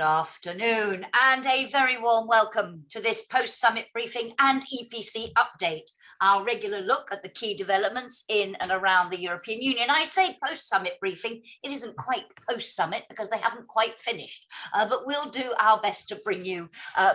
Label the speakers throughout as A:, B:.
A: afternoon and a very warm welcome to this post-summit briefing and EPC update, our regular look at the key developments in and around the European Union. I say post-summit briefing, it isn't quite post-summit because they haven't quite finished, but we'll do our best to bring you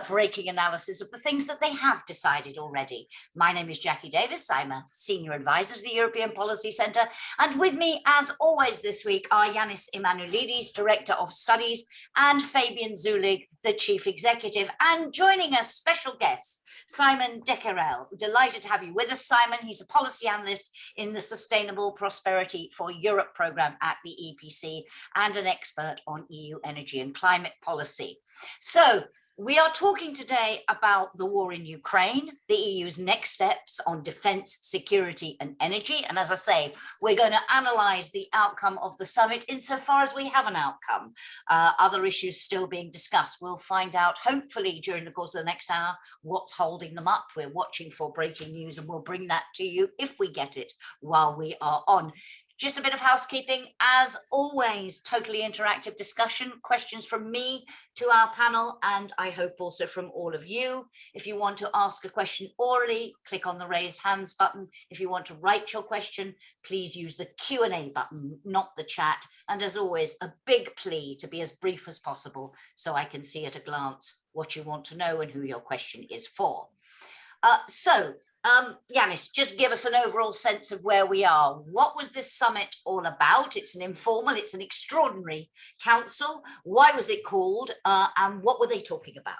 A: breaking analysis of the things that they have decided already. My name is Jacki Davis, I'm a Senior Advisor to the European Policy Centre, and with me as always this week are Janis, Emmanouilidis, Director of Studies, and Fabian, Zuleeg, the Chief Executive, and joining us, special guest, Simon Dekeyrel. Delighted to have you with us, Simon. He's a policy analyst in the Sustainable Prosperity for Europe programme at the EPC and an expert on EU energy and climate policy. So, we are talking today about the war in Ukraine, the EU's next steps on defence, security and energy. And as I say, we're going to analyse the outcome of the summit insofar as we have an outcome. Other issues still being discussed. We'll find out, hopefully, during the course of the next hour, what's holding them up. We're watching for breaking news and we'll bring that to you if we get it while we are on. Just a bit of housekeeping, as always, totally interactive discussion, questions from me to our panel, and I hope also from all of you. If you want to ask a question orally, click on the raise hands button. If you want to write your question, please use the Q&A button, not the chat. And as always, a big plea to be as brief as possible so I can see at a glance what you want to know and who your question is for. Janis, just give us an overall sense of where we are. What was this summit all about? It's an informal, it's an extraordinary council. Why was it called and what were they talking about?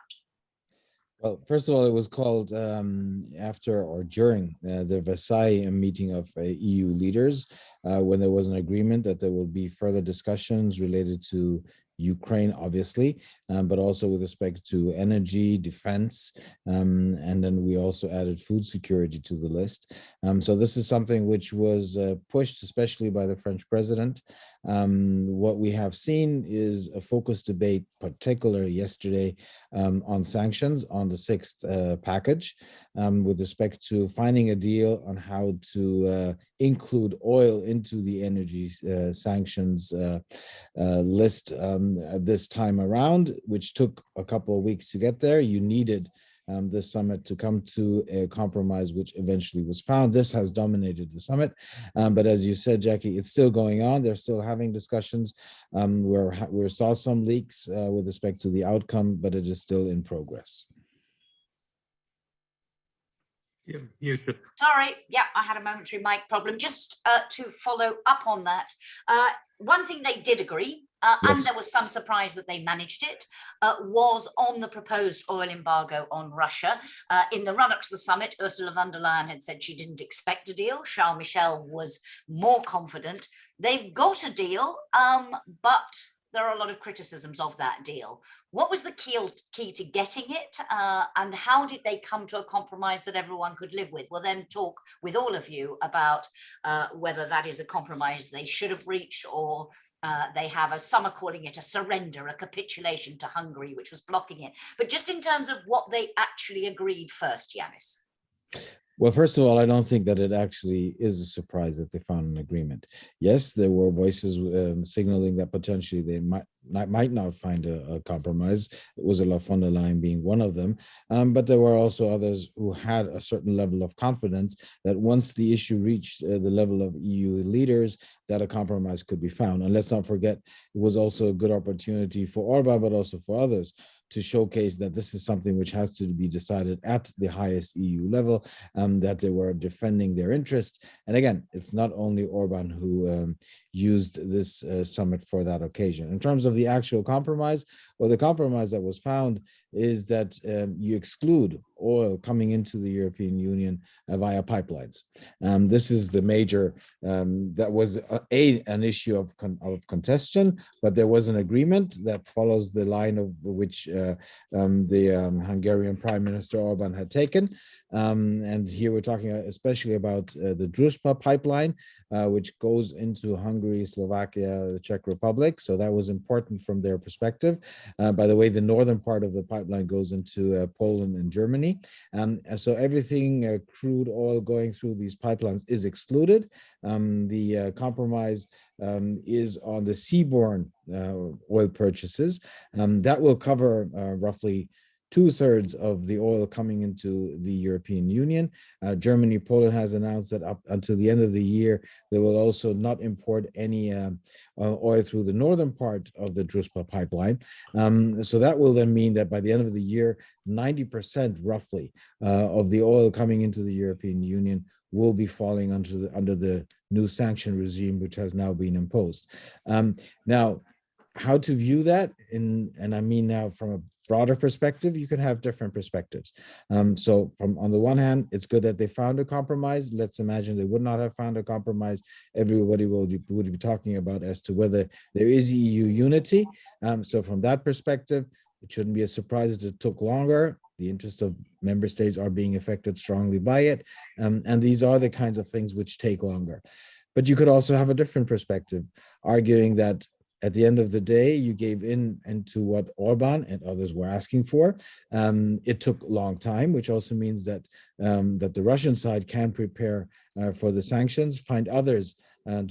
B: Well, first of all, it was called after or during the Versailles meeting of EU leaders, when there was an agreement that there will be further discussions related to Ukraine, obviously, but also with respect to energy, defense, and then we also added food security to the list. So this is something which was pushed, especially by the French president. What we have seen is a focused debate, particularly yesterday, on sanctions on the sixth package, with respect to finding a deal on how to include oil into the energy sanctions list this time around, which took a couple of weeks to get there. You needed this summit to come to a compromise, which eventually was found. This has dominated the summit, but as you said, Jacki, it's still going on. They're still having discussions. We saw some leaks with respect to the outcome, but it is still in progress.
A: Sorry, yeah, I had a momentary mic problem. Just to follow up on that, one thing they did agree, yes, and there was some surprise that they managed it, was on the proposed oil embargo on Russia. In the run-up to the summit, Ursula von der Leyen had said she didn't expect a deal. Charles Michel was more confident. They've got a deal, but there are a lot of criticisms of that deal. What was the key to getting it, and how did they come to a compromise that everyone could live with? We'll then talk with all of you about whether that is a compromise they should have reached, or they have, as some are calling it, a surrender, a capitulation to Hungary, which was blocking it. But just in terms of what they actually agreed first, Janis.
B: Well, first of all, I don't think that it actually is a surprise that they found an agreement. Yes, there were voices signaling that potentially they might not find a compromise. Ursula von der Leyen being one of them, but there were also others who had a certain level of confidence that once the issue reached the level of EU leaders, that a compromise could be found. And let's not forget, it was also a good opportunity for Orban, but also for others, to showcase that this is something which has to be decided at the highest EU level, that they were defending their interests. And again, it's not only Orban who used this summit for that occasion. In terms of the actual compromise, well, the compromise that was found is that you exclude oil coming into the European Union via pipelines. This is the major, that was an issue of contention, but there was an agreement that follows the line of which the Hungarian Prime Minister Orban had taken. And here we're talking especially about the Druzhba pipeline, which goes into Hungary, Slovakia, the Czech Republic. So that was important from their perspective. By the way, the northern part of the pipeline goes into Poland and Germany. And so everything crude oil going through these pipelines is excluded. The compromise is on the seaborne oil purchases. That will cover roughly 2/3 of the oil coming into the European Union. Germany, Poland has announced that up until the end of the year, they will also not import any oil through the northern part of the Druzhba pipeline. So that will then mean that by the end of the year, 90% roughly of the oil coming into the European Union will be falling under the new sanction regime, which has now been imposed. Now, how to view that, and I mean now from a broader perspective, you can have different perspectives. So on the one hand, it's good that they found a compromise. Let's imagine they would not have found a compromise. Everybody would be talking about as to whether there is EU unity. So from that perspective, it shouldn't be a surprise that it took longer. The interests of member states are being affected strongly by it. And these are the kinds of things which take longer. But you could also have a different perspective, arguing that at the end of the day, you gave in to what Orban and others were asking for. It took a long time, which also means that that the Russian side can prepare for the sanctions, find others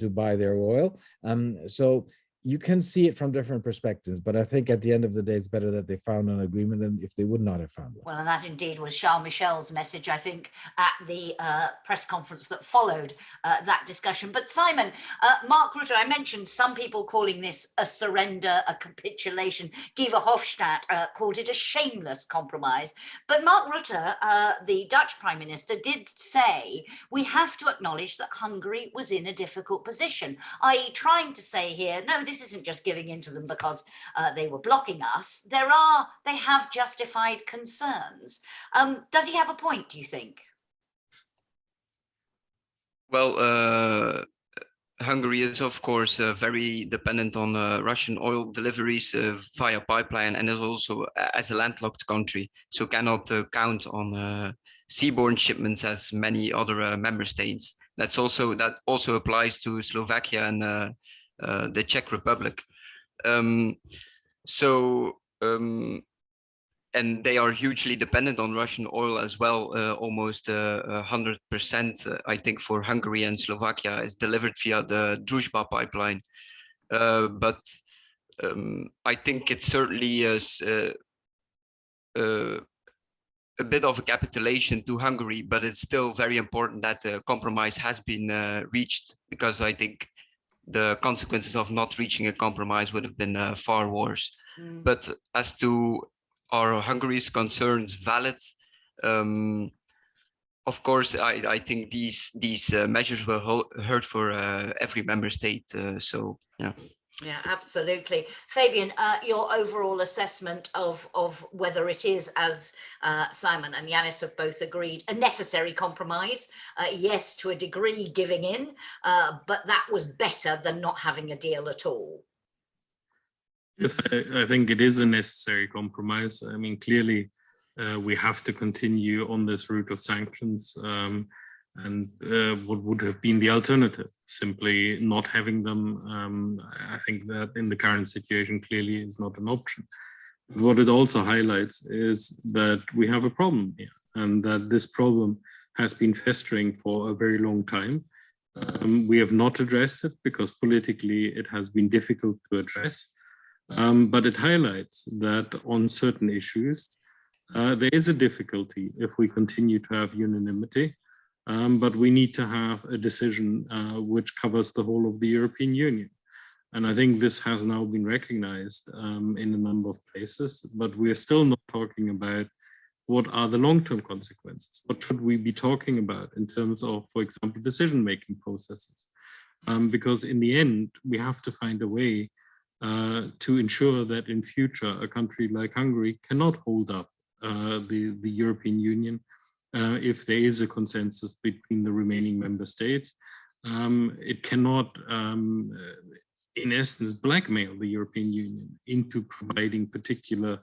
B: to buy their oil. So you can see it from different perspectives, but I think at the end of the day, it's better that they found an agreement than if they would not have found one.
A: Well, and that indeed was Charles Michel's message, I think, at the press conference that followed that discussion. But Simon, Mark Rutte, I mentioned some people calling this a surrender, a capitulation. Guy Verhofstadt called it a shameless compromise. But Mark Rutte, the Dutch Prime Minister, did say we have to acknowledge that Hungary was in a difficult position, i.e. trying to say here, no, this isn't just giving in to them because they were blocking us. They have justified concerns. Does he have a point, do you think?
C: Well, Hungary is, of course, very dependent on Russian oil deliveries via pipeline, and is also as a landlocked country, so cannot count on seaborne shipments as many other member states. That also applies to Slovakia and the Czech Republic. And they are hugely dependent on Russian oil as well. Almost 100%, I think, for Hungary and Slovakia is delivered via the Druzhba pipeline. But I think it certainly is a bit of a capitulation to Hungary, but it's still very important that the compromise has been reached, because I think the consequences of not reaching a compromise would have been far worse. But as to are Hungary's concerns valid? Of course, I think these measures will hurt for every member state. So yeah.
A: Yeah, absolutely. Fabian, your overall assessment of whether it is, as Simon and Janis have both agreed, a necessary compromise. Yes, to a degree, giving in, but that was better than not having a deal at all.
D: Yes, I think it is a necessary compromise. I mean, clearly, we have to continue on this route of sanctions. And what would have been the alternative? Simply not having them. I think that in the current situation clearly is not an option. What it also highlights is that we have a problem here, and that this problem has been festering for a very long time. We have not addressed it because politically it has been difficult to address. But it highlights that on certain issues, there is a difficulty if we continue to have unanimity. But we need to have a decision which covers the whole of the European Union. And I think this has now been recognized in a number of places, but we are still not talking about what are the long-term consequences. What should we be talking about in terms of, for example, decision-making processes? Because in the end, we have to find a way to ensure that in future, a country like Hungary cannot hold up the European Union if there is a consensus between the remaining member states. It cannot, in essence, blackmail the European Union into providing particular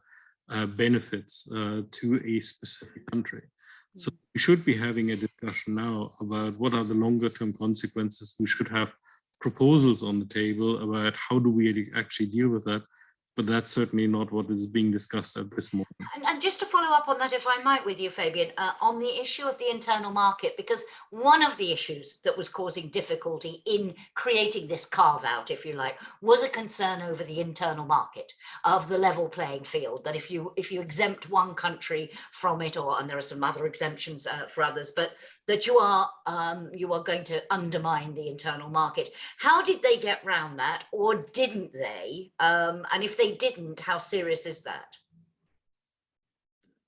D: benefits to a specific country. So we should be having a discussion now about what are the longer term consequences. We should have proposals on the table about how do we actually deal with that. But that's certainly not what is being discussed at this moment.
A: And just to follow up on that, if I might, with you, Fabian, on the issue of the internal market, because one of the issues that was causing difficulty in creating this carve out, if you like, was a concern over the internal market of the level playing field, that if you exempt one country from it, and there are some other exemptions for others, but that you are going to undermine the internal market. How did they get round that, or didn't they? And if they didn't, how serious is that?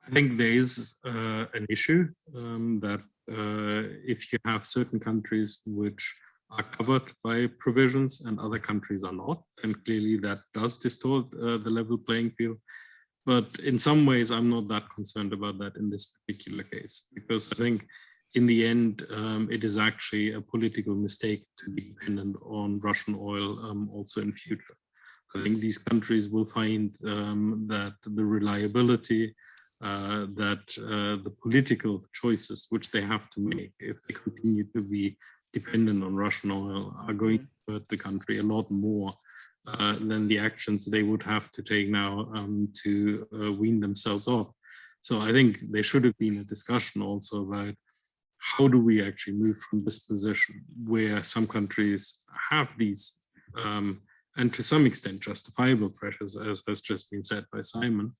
D: I think there is an issue that if you have certain countries which are covered by provisions and other countries are not, then clearly that does distort the level playing field. But in some ways, I'm not that concerned about that in this particular case, because I think in the end, it is actually a political mistake to be dependent on Russian oil also in future. I think these countries will find that the reliability, the political choices which they have to make if they continue to be dependent on Russian oil are going to hurt the country a lot more than the actions they would have to take now to wean themselves off. So I think there should have been a discussion also about how do we actually move from this position where some countries have these and to some extent justifiable pressures, as has just been said by Simon,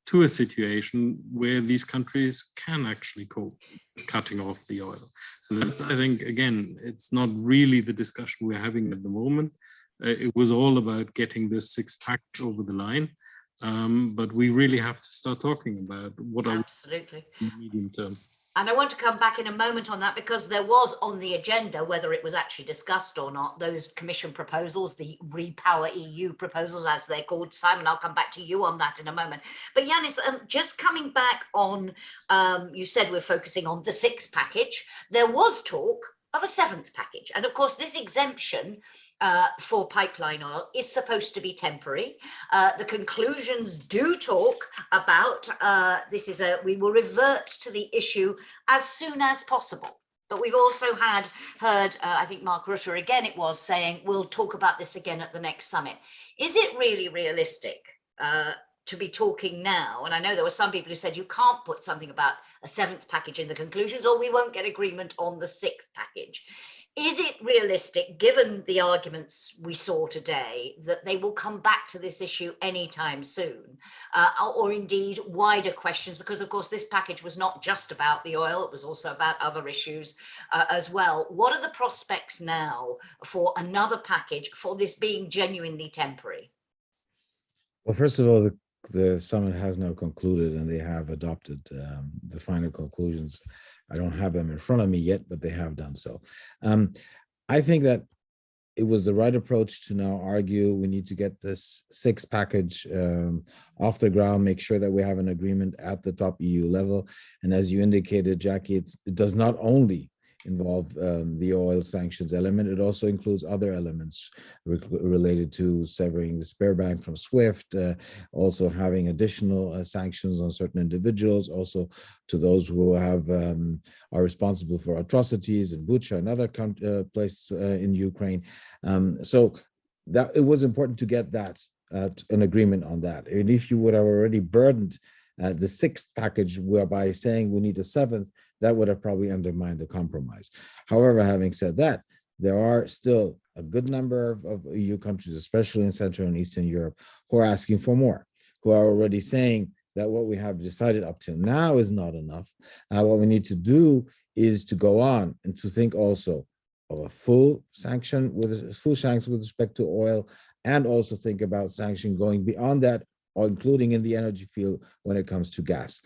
D: to a situation where these countries can actually cope with cutting off the oil. And I think, again, it's not really the discussion we're having at the moment. It was all about getting this six-pack over the line. But we really have to start talking about what are we in the medium term.
A: And I want to come back in a moment on that, because there was on the agenda, whether it was actually discussed or not, those commission proposals, the Repower EU proposals, as they're called. Simon, I'll come back to you on that in a moment. But Janis, just coming back on, you said we're focusing on the sixth package. There was talk of a seventh package. And of course, this exemption for pipeline oil is supposed to be temporary. The conclusions do talk about we will revert to the issue as soon as possible. But we've also heard, I think Mark Rutte again, it was saying, we'll talk about this again at the next summit. Is it really realistic to be talking now? And I know there were some people who said you can't put something about a seventh package in the conclusions, or we won't get agreement on the sixth package. Is it realistic, given the arguments we saw today, that they will come back to this issue anytime soon, or indeed wider questions? Because, of course, this package was not just about the oil, it was also about other issues as well. What are the prospects now for another package, for this being genuinely temporary?
B: Well, first of all, the summit has now concluded and they have adopted the final conclusions. I don't have them in front of me yet, but they have done so. I think that it was the right approach to now argue we need to get this sixth package off the ground, make sure that we have an agreement at the top EU level. And as you indicated, Jackie, it does not only involve the oil sanctions element, it also includes other elements related to severing the Sberbank from SWIFT, also having additional sanctions on certain individuals, also to those who have are responsible for atrocities in Bucha and other places in Ukraine. So that it was important to get that an agreement on that. And if you would have already burdened the sixth package whereby saying we need a seventh, that would have probably undermined the compromise. However, having said that, there are still a good number of EU countries, especially in Central and Eastern Europe, who are asking for more, who are already saying that what we have decided up till now is not enough. What we need to do is to go on and to think also of a full sanction with respect to oil, and also think about sanction going beyond that, or including in the energy field when it comes to gas.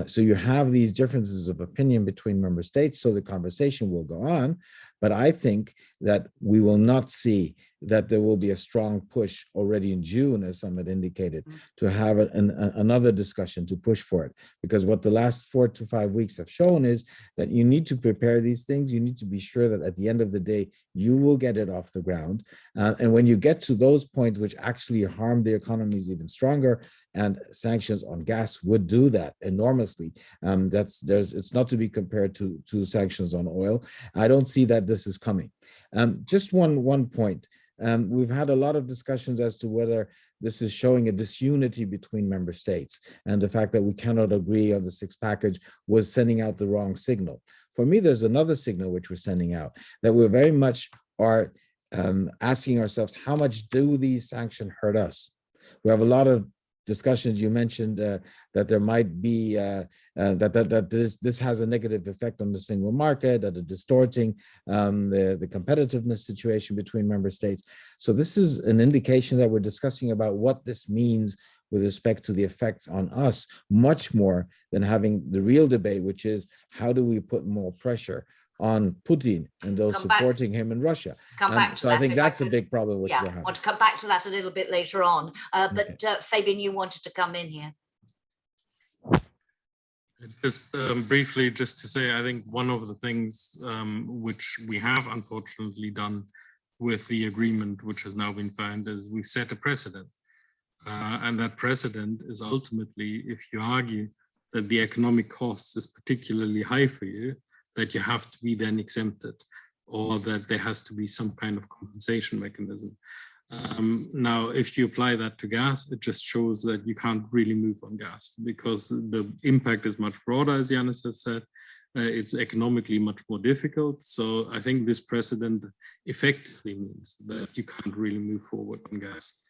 B: So you have these differences of opinion between member states, so the conversation will go on, but I think that we will not see that there will be a strong push already in June, as some had indicated, to have another discussion to push for it. Because what the last 4 to 5 weeks have shown is that you need to prepare these things. You need to be sure that at the end of the day, you will get it off the ground. And when you get to those points which actually harm the economies even stronger, and sanctions on gas would do that enormously. It's not to be compared to sanctions on oil. I don't see that this is coming. Just one point. We've had a lot of discussions as to whether this is showing a disunity between member states, and the fact that we cannot agree on the sixth package was sending out the wrong signal. For me, there's another signal which we're sending out, that we very much are asking ourselves, how much do these sanctions hurt us? We have a lot of discussions. You mentioned that there might be that this has a negative effect on the single market, that it's distorting the competitiveness situation between member states. So this is an indication that we're discussing about what this means with respect to the effects on us, much more than having the real debate, which is how do we put more pressure on Putin and those supporting him in Russia. So I think that's a big problem which we're having.
A: I want to come back to that a little bit later on. But Fabian, you wanted to come in here.
D: Just briefly, just to say, I think one of the things which we have unfortunately done with the agreement which has now been found is we set a precedent. And that precedent is ultimately, if you argue that the economic cost is particularly high for you, that you have to be then exempted, or that there has to be some kind of compensation mechanism. Now, if you apply that to gas, it just shows that you can't really move on gas, because the impact is much broader, as Janis has said. It's economically much more difficult. So I think this precedent effectively means that you can't really move forward on gas.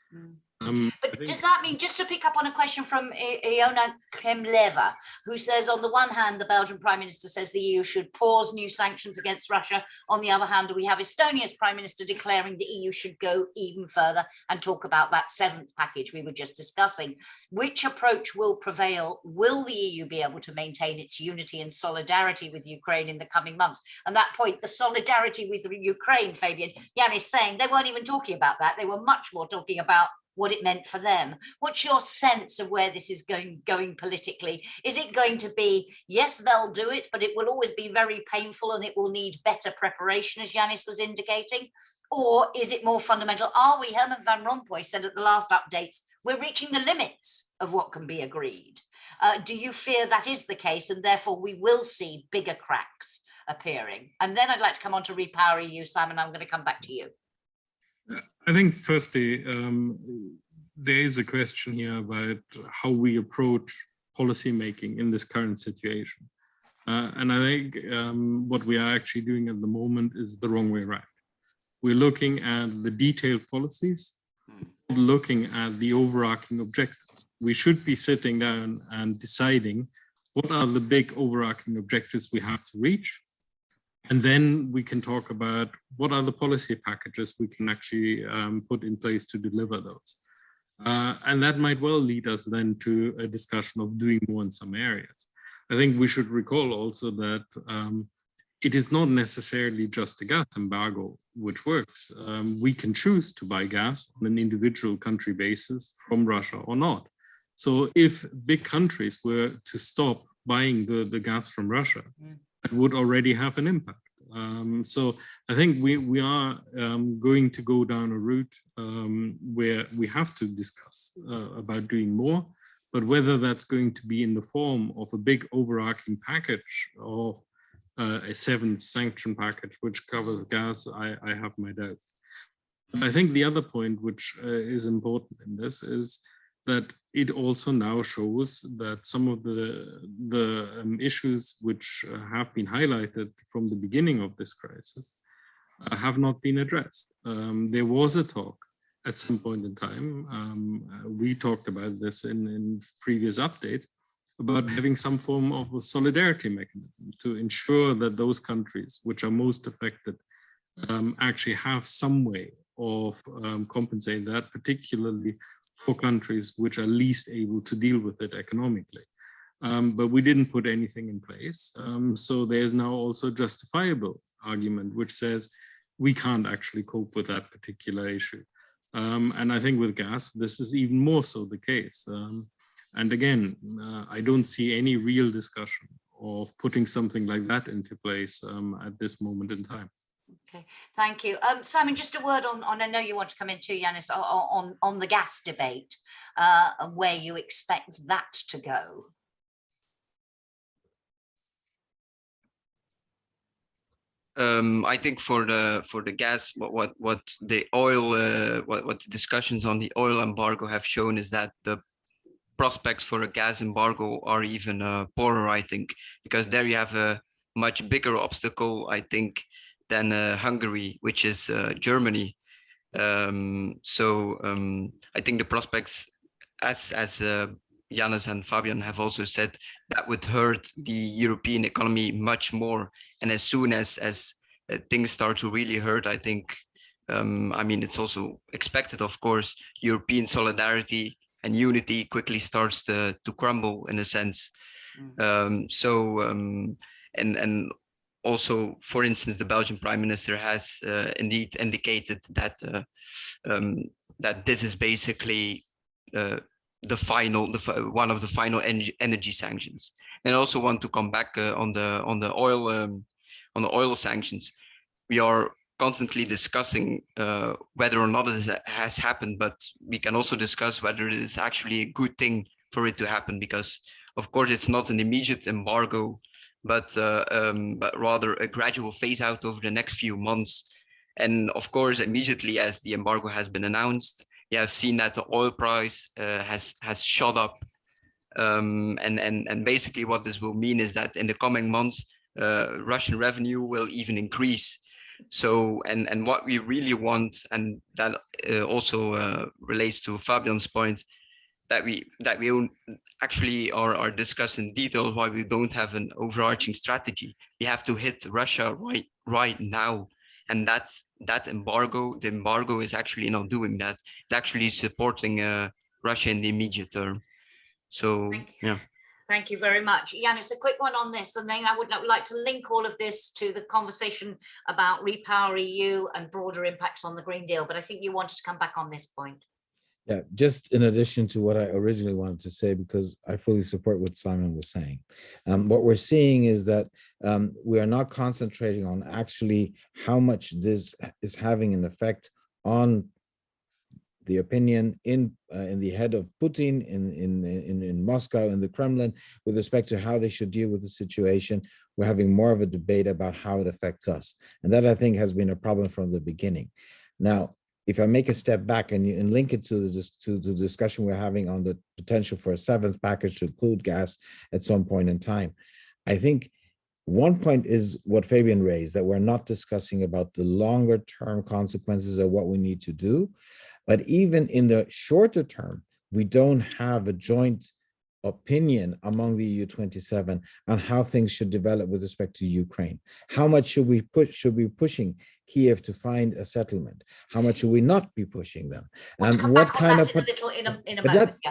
A: But does that mean, just to pick up on a question from Iona Kremleva, who says, on the one hand, the Belgian Prime Minister says the EU should pause new sanctions against Russia. On the other hand, we have Estonia's Prime Minister declaring the EU should go even further and talk about that seventh package we were just discussing. Which approach will prevail? Will the EU be able to maintain its unity and solidarity with Ukraine in the coming months? And that point, the solidarity with Ukraine, Fabian, Janis saying they weren't even talking about that. They were much more talking about what it meant for them. What's your sense of where this is going politically? Is it going to be, yes, they'll do it, but it will always be very painful and it will need better preparation, as Janis was indicating? Or is it more fundamental? Are we, Herman Van Rompuy said at the last updates, we're reaching the limits of what can be agreed. Do you fear that is the case, and therefore we will see bigger cracks appearing? And then I'd like to come on to Repower EU. Simon, I'm going to come back to you.
D: I think firstly, there is a question here about how we approach policy making in this current situation. And I think what we are actually doing at the moment is the wrong way around. We're looking at the detailed policies, looking at the overarching objectives. We should be sitting down and deciding what are the big overarching objectives we have to reach. And then we can talk about what are the policy packages we can actually put in place to deliver those. And that might well lead us then to a discussion of doing more in some areas. I think we should recall also that it is not necessarily just a gas embargo which works. We can choose to buy gas on an individual country basis from Russia or not. So if big countries were to stop buying the gas from Russia, it would already have an impact. So I think we are going to go down a route where we have to discuss about doing more, but whether that's going to be in the form of a big overarching package of a seventh sanction package which covers gas, I have my doubts. I think the other point which is important in this is that it also now shows that some of the issues which have been highlighted from the beginning of this crisis have not been addressed. There was a talk at some point in time, we talked about this in previous updates, about having some form of a solidarity mechanism to ensure that those countries which are most affected actually have some way of compensating that, particularly for countries which are least able to deal with it economically. But we didn't put anything in place. So there's now also a justifiable argument which says we can't actually cope with that particular issue. And I think with gas, this is even more so the case. And again, I don't see any real discussion of putting something like that into place at this moment in time.
A: Okay, thank you. Simon, just a word on I know you want to come in too, Janis, on the gas debate and where you expect that to go.
C: I think for the gas, what the oil, what the discussions on the oil embargo have shown is that the prospects for a gas embargo are even poorer, I think, because there you have a much bigger obstacle, I think, than Hungary, which is Germany. So I think the prospects, as Janis and Fabian have also said, that would hurt the European economy much more. And as soon as things start to really hurt, I think, I mean, it's also expected, of course, European solidarity and unity quickly starts to crumble in a sense. And also, for instance, the Belgian Prime Minister has indeed indicated that that this is basically one of the final energy sanctions. And I also want to come back on the oil sanctions. We are constantly discussing whether or not it has happened, but we can also discuss whether it is actually a good thing for it to happen, because of course it's not an immediate embargo, but rather a gradual phase out over the next few months. And of course, immediately as the embargo has been announced, you have seen that the oil price has shot up. And basically what this will mean is that in the coming months, Russian revenue will even increase. So, and what we really want, and that also relates to Fabian's point, that we actually are discussing details why we don't have an overarching strategy. We have to hit Russia right now. And that embargo, the embargo is actually not doing that. It's actually supporting Russia in the immediate term. So, yeah.
A: Thank you very much. Janis, a quick one on this, and then I would like to link all of this to the conversation about Repower EU and broader impacts on the Green Deal, but I think you wanted to come back on this point.
B: Yeah, just in addition to what I originally wanted to say, because I fully support what Simon was saying. What we're seeing is that we are not concentrating on actually how much this is having an effect on the opinion in the head of Putin in Moscow, in the Kremlin, with respect to how they should deal with the situation. We're having more of a debate about how it affects us. And that, I think, has been a problem from the beginning. Now, if I make a step back and link it to the discussion we're having on the potential for a seventh package to include gas at some point in time, I think one point is what Fabian raised, that we're not discussing about the longer term consequences of what we need to do. But even in the shorter term, we don't have a joint opinion among the EU 27 on how things should develop with respect to Ukraine. How much should we be pushing Kiev to find a settlement? How much should we not be pushing them? And what kind of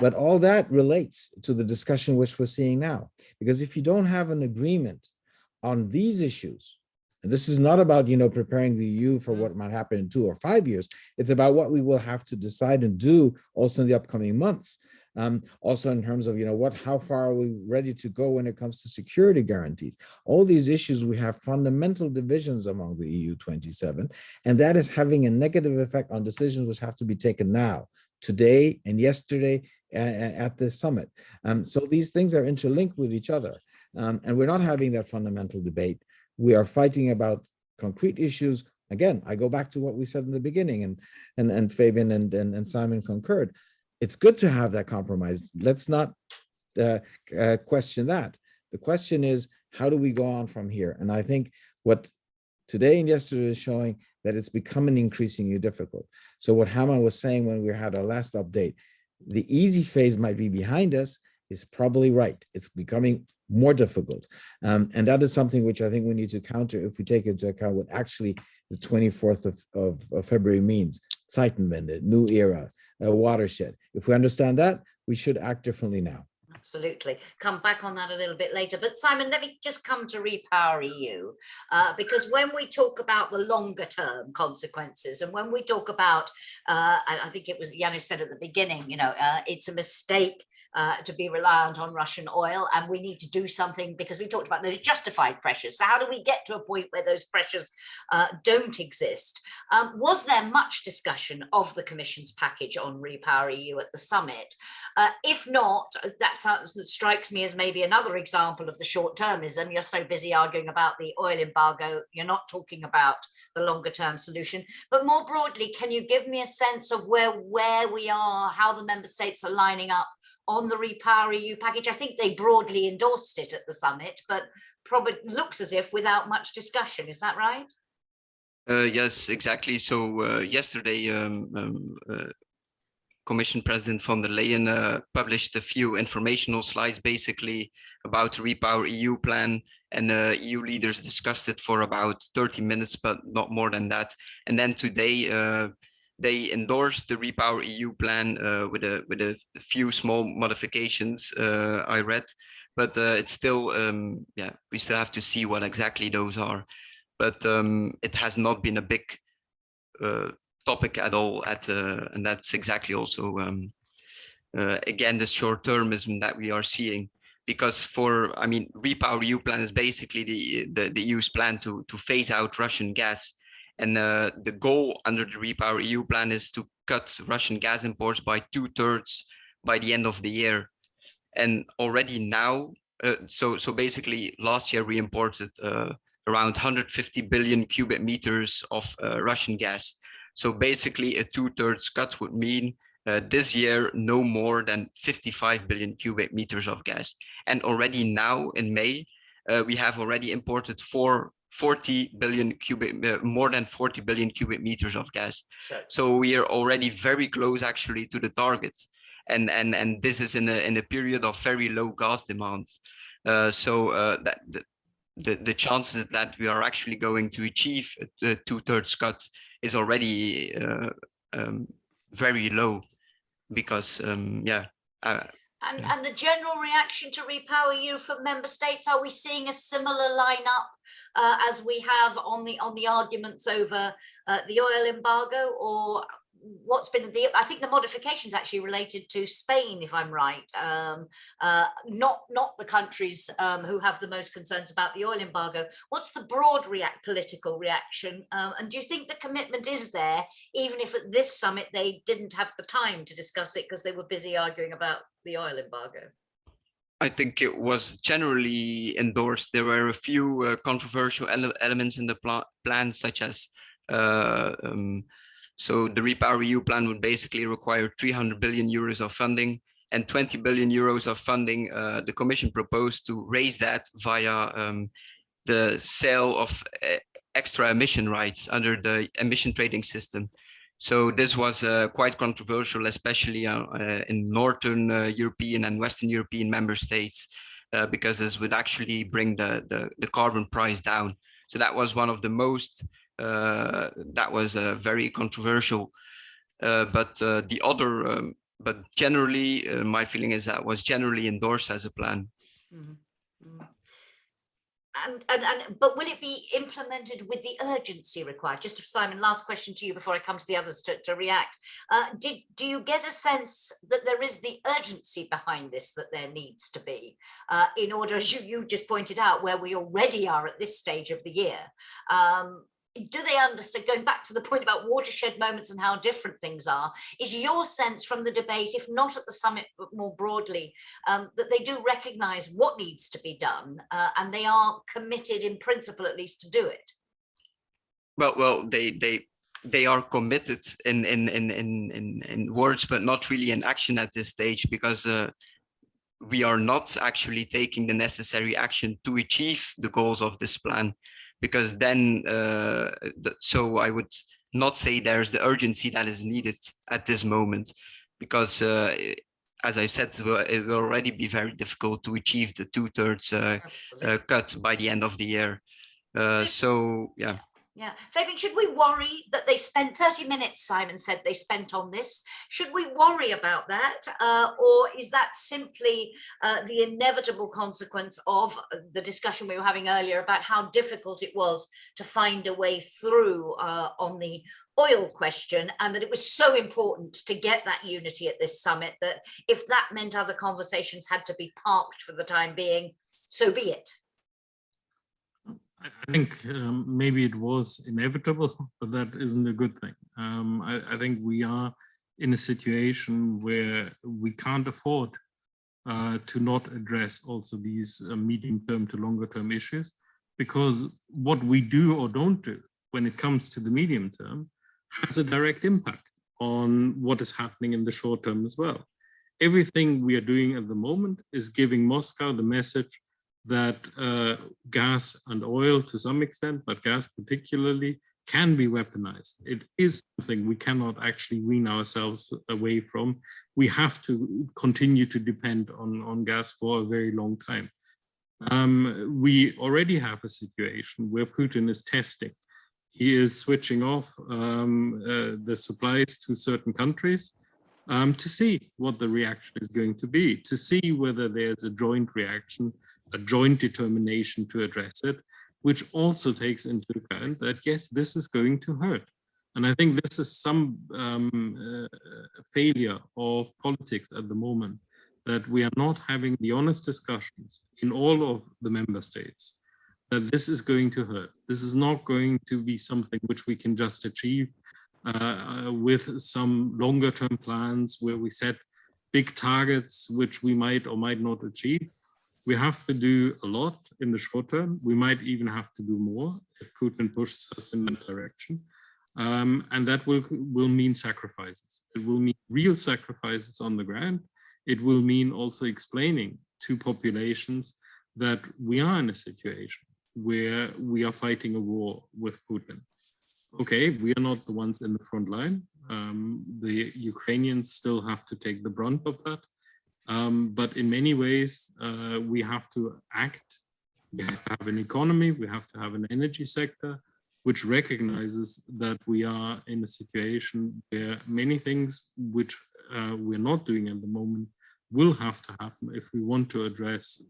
B: but all that relates to the discussion which we're seeing now. Because if you don't have an agreement on these issues, and this is not about, preparing the EU for what might happen in 2 or 5 years. It's about what we will have to decide and do also in the upcoming months. Also in terms of, how far are we ready to go when it comes to security guarantees? All these issues, we have fundamental divisions among the EU 27, and that is having a negative effect on decisions which have to be taken now, today and yesterday at the summit. So these things are interlinked with each other, and we're not having that fundamental debate. We are fighting about concrete issues. Again, I go back to what we said in the beginning, and Fabian and Simon concurred. It's good to have that compromise. Let's not question that. The question is, how do we go on from here? And I think what today and yesterday is showing that it's becoming increasingly difficult. So what Haman was saying when we had our last update, the easy phase might be behind us, is probably right. It's becoming more difficult. And that is something which I think we need to counter if we take into account what actually the 24th of February means. Zeitenwende, new era, a watershed. If we understand that, we should act differently now.
A: Absolutely. Come back on that a little bit later. But Simon, let me just come to Repower EU, because when we talk about the longer term consequences, and when we talk about, I think it was Janis said at the beginning, it's a mistake to be reliant on Russian oil, and we need to do something because we talked about those justified pressures. So how do we get to a point where those pressures don't exist? Was there much discussion of the Commission's package on Repower EU at the summit? If not, that strikes me as maybe another example of the short-termism. You're so busy arguing about the oil embargo, you're not talking about the longer-term solution. But more broadly, can you give me a sense of where we are, how the member states are lining up on the Repower EU package? I think they broadly endorsed it at the summit, but probably looks as if without much discussion. Is that right?
C: Yes, exactly. So yesterday, Commission President von der Leyen published a few informational slides basically about the Repower EU plan, and EU leaders discussed it for about 30 minutes, but not more than that. And then today they endorsed the Repower EU plan with a few small modifications I read, but it's still we still have to see what exactly those are. But it has not been a big topic at all and that's exactly also again the short-termism that we are seeing, because Repower EU plan is basically the EU's plan to phase out Russian gas, and the goal under the Repower EU plan is to cut Russian gas imports by 2/3 by the end of the year. And already now, so basically last year we imported around 150 billion cubic meters of Russian gas. So basically a 2/3 cut would mean this year no more than 55 billion cubic meters of gas. And already now in May, we have already imported more than 40 billion cubic meters of gas.
A: Sure.
C: So we are already very close actually to the target. And this is in a period of very low gas demand. That the chances that we are actually going to achieve a 2/3 cut is already very low, because
A: and the general reaction to Repower EU from member states, are we seeing a similar lineup as we have on the arguments over the oil embargo? Or what's been I think the modifications actually related to Spain, if I'm right, not the countries who have the most concerns about the oil embargo. What's the broad political reaction? And do you think the commitment is there, even if at this summit they didn't have the time to discuss it because they were busy arguing about the oil embargo?
C: I think it was generally endorsed. There were a few controversial elements in the plan, such as so the Repower EU plan would basically require 300 billion euros of funding, and 20 billion euros of funding the Commission proposed to raise that via the sale of extra emission rights under the emission trading system. So this was quite controversial, especially in Northern European and Western European member states, because this would actually bring the carbon price down. So that was one of the most that was very controversial, but the other, but generally, my feeling is that was generally endorsed as a plan.
A: Mm-hmm. Mm-hmm. But will it be implemented with the urgency required? Just Simon, last question to you before I come to the others to react. Do you get a sense that there is the urgency behind this that there needs to be in order, as you just pointed out, where we already are at this stage of the year? Do they understand, going back to the point about watershed moments and how different things are, is your sense from the debate, if not at the summit, but more broadly, that they do recognize what needs to be done and they are committed in principle, at least, to do it?
C: Well, they are committed in words, but not really in action at this stage, because we are not actually taking the necessary action to achieve the goals of this plan. Because then, so I would not say there's the urgency that is needed at this moment, because as I said, it will already be very difficult to achieve the 2/3 cut by the end of the year. So yeah.
A: Yeah, Fabian, should we worry that they spent 30 minutes, Simon said they spent on this? Should we worry about that? Or is that simply the inevitable consequence of the discussion we were having earlier about how difficult it was to find a way through on the oil question, and that it was so important to get that unity at this summit that if that meant other conversations had to be parked for the time being, so be it?
D: I think maybe it was inevitable, but that isn't a good thing. I think we are in a situation where we can't afford to not address also these medium-term to longer-term issues, because what we do or don't do when it comes to the medium term has a direct impact on what is happening in the short term as well. Everything we are doing at the moment is giving Moscow the message that gas and oil to some extent, but gas particularly, can be weaponized. It is something we cannot actually wean ourselves away from. We have to continue to depend on gas for a very long time. We already have a situation where Putin is testing. He is switching off the supplies to certain countries to see what the reaction is going to be, to see whether there's a joint reaction, a joint determination to address it, which also takes into account that, yes, this is going to hurt. And I think this is some failure of politics at the moment, that we are not having the honest discussions in all of the member states, that this is going to hurt. This is not going to be something which we can just achieve with some longer term plans where we set big targets which we might or might not achieve. We have to do a lot in the short term. We might even have to do more if Putin pushes us in that direction. And that will mean sacrifices. It will mean real sacrifices on the ground. It will mean also explaining to populations that we are in a situation where we are fighting a war with Putin. Okay, we are not the ones in the front line. The Ukrainians still have to take the brunt of that. But in many ways, we have to act. We have to have an economy, we have to have an energy sector, which recognizes that we are in a situation where many things which we're not doing at the moment will have to happen if we want to address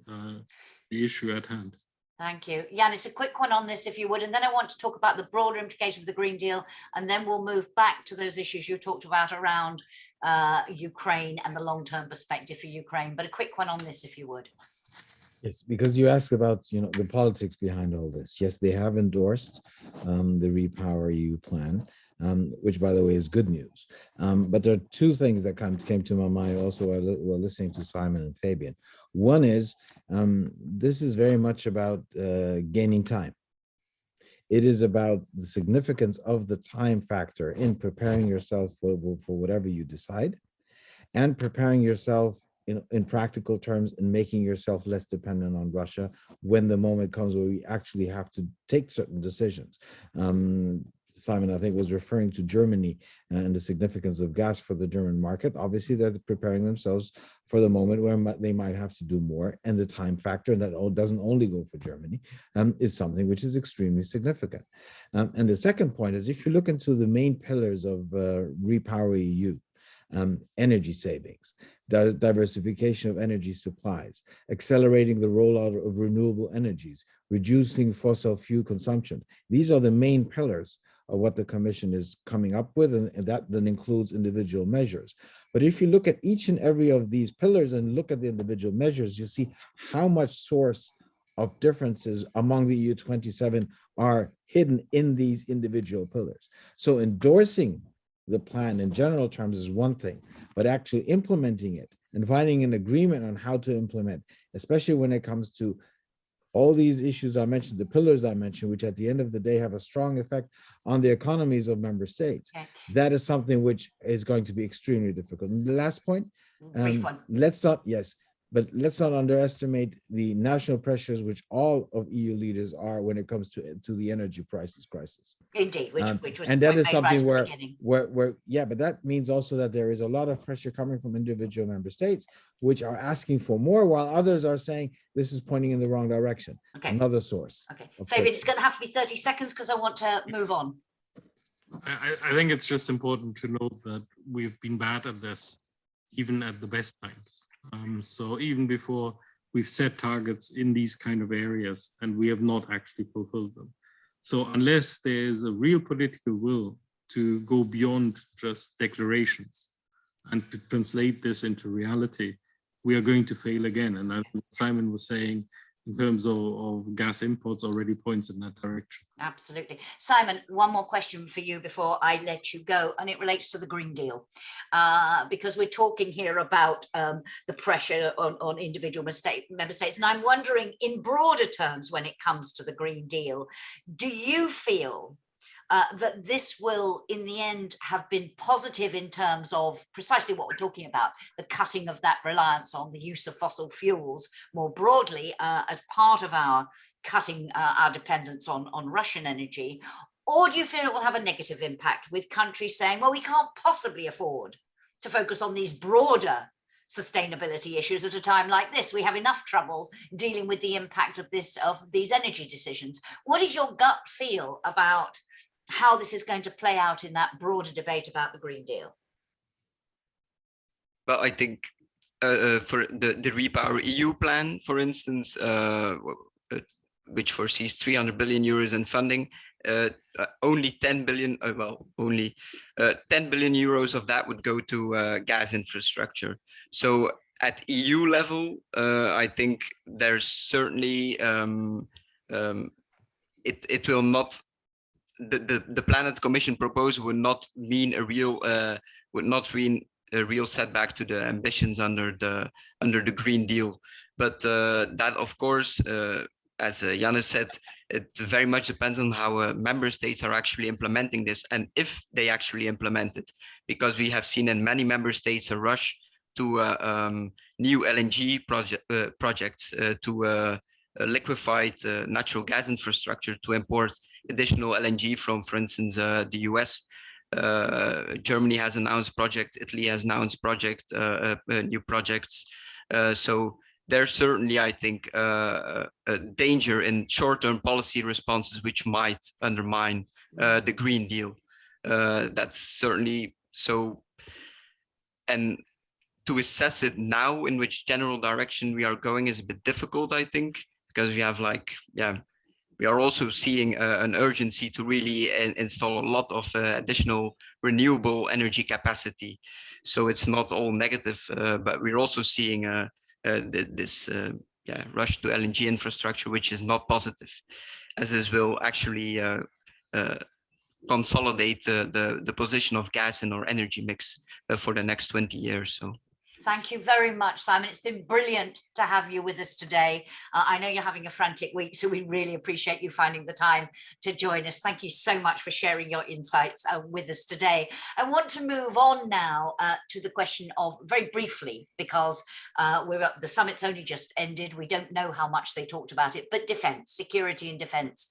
D: the issue at hand.
A: Thank you. Janis, a quick one on this, if you would, and then I want to talk about the broader implication of the Green Deal, and then we'll move back to those issues you talked about around Ukraine and the long-term perspective for Ukraine. But a quick one on this, if you would.
B: Yes, because you asked about, the politics behind all this. Yes, they have endorsed the Repower EU plan, which, by the way, is good news. But there are two things that came to my mind also while listening to Simon and Fabian. One is, this is very much about gaining time. It is about the significance of the time factor in preparing yourself for whatever you decide, and preparing yourself in practical terms and making yourself less dependent on Russia when the moment comes where we actually have to take certain decisions. Simon, I think, was referring to Germany and the significance of gas for the German market. Obviously, they're preparing themselves for the moment where they might have to do more, and the time factor, and that doesn't only go for Germany, is something which is extremely significant. And the second point is, if you look into the main pillars of Repower EU, energy savings, diversification of energy supplies, accelerating the rollout of renewable energies, reducing fossil fuel consumption. These are the main pillars of what the Commission is coming up with, and that then includes individual measures. But if you look at each and every of these pillars and look at the individual measures, you see how much source of differences among the EU 27 are hidden in these individual pillars. So endorsing the plan in general terms is one thing, but actually implementing it and finding an agreement on how to implement, especially when it comes to all these issues I mentioned, the pillars I mentioned, which at the end of the day have a strong effect on the economies of member states. Okay. That is something which is going to be extremely difficult. And the last point, let's not, but let's not underestimate the national pressures which all of EU leaders are when it comes to the energy prices crisis.
A: Indeed, which was
B: and
A: the
B: that
A: point
B: is
A: made
B: something
A: right at the beginning.
B: where yeah, but that means also that there is a lot of pressure coming from individual member states which are asking for more, while others are saying this is pointing in the wrong direction.
A: Okay.
B: Another source.
A: Okay,
B: of
A: Fabian,
B: friction.
A: it's going to have to be 30 seconds because I want to move on.
D: I think it's just important to note that we've been bad at this, even at the best times. So even before we've set targets in these kind of areas and we have not actually fulfilled them. So unless there's a real political will to go beyond just declarations and to translate this into reality, we are going to fail again. And as Simon was saying, in terms of gas imports already points in that direction.
A: Absolutely. Simon, one more question for you before I let you go, and it relates to the Green Deal, because we're talking here about the pressure on individual member states. And I'm wondering, in broader terms, when it comes to the Green Deal, do you feel that this will, in the end, have been positive in terms of precisely what we're talking about, the cutting of that reliance on the use of fossil fuels more broadly as part of our cutting our dependence on Russian energy? Or do you fear it will have a negative impact with countries saying, well, we can't possibly afford to focus on these broader sustainability issues at a time like this? We have enough trouble dealing with the impact of these energy decisions. What is your gut feel about how this is going to play out in that broader debate about the Green Deal?
C: Well, I think for the Repower EU plan, for instance, which foresees 300 billion euros in funding, only 10 billion, only 10 billion euros of that would go to gas infrastructure. So at EU level, I think there's certainly, it will not, the Planet Commission proposal would not mean a real setback to the ambitions under the Green Deal. But that, of course, as Janis said, it very much depends on how member states are actually implementing this, and if they actually implement it, because we have seen in many member states a rush to new LNG projects, to liquefied natural gas infrastructure to import additional LNG from, for instance, the US. Germany has announced project, Italy has announced project, new projects. So there's certainly, I think, a danger in short-term policy responses which might undermine the Green Deal. That's certainly so. And to assess it now, in which general direction we are going, is a bit difficult, I think, because we have we are also seeing an urgency to really install a lot of additional renewable energy capacity. So it's not all negative, but we're also seeing this rush to LNG infrastructure, which is not positive, as this will actually consolidate the position of gas in our energy mix for the next 20 years. So.
A: Thank you very much, Simon. It's been brilliant to have you with us today. I know you're having a frantic week, so we really appreciate you finding the time to join us. Thank you so much for sharing your insights with us today. I want to move on now to the question of, very briefly, because the summit's only just ended. We don't know how much they talked about it, but defense, security and defense.